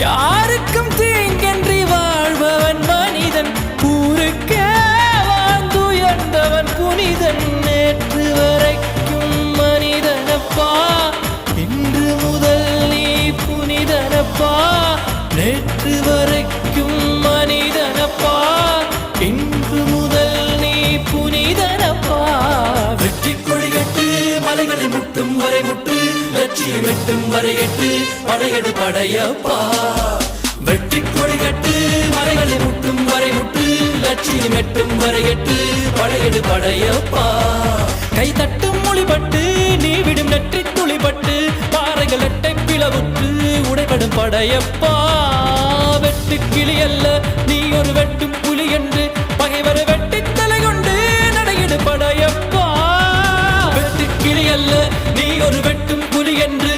யாருக்கும் தீங்கன்றி வாழ்பவன் மனிதன், ஊருக்கே வாழ்ந்துயர்ந்தவன் புனிதன். நேற்று வரைக்கும் மனிதனப்பா, இன்று முதல் நீ புனிதனப்பா. நேற்று வரைக்கும் மனிதனப்பா, இன்று முதல் நீ புனிதனப்பா. வெற்றி கொடிகட்டு மலைகளை முட்டும் வரை முட்டு, லட்சியம் எட்டும் வரை எட்டு, படையெடு படையப்பா. வெற்றி கொடிகட்டு மலைகளை முட்டும் வரை முட்டு, லட்சியம் எட்டும் வரை எட்டு, படையெடு படையப்பா. கை தட்டும் மொழிபட்டு நீ விடும் நெற்றி துளிபட்டு, பாறைகள் எட்டை பிளவுற்று உடைபடும் படையப்பா. வெட்டு கிளி அல்ல நீ ஒரு வெட்டும் புலி என்று, பகைவரை வெட்டி தலை கொண்டு நடையிடு படையப்பா. வெட்டு கிளி அல்ல நீ ஒரு வெட்டும் புலி என்று,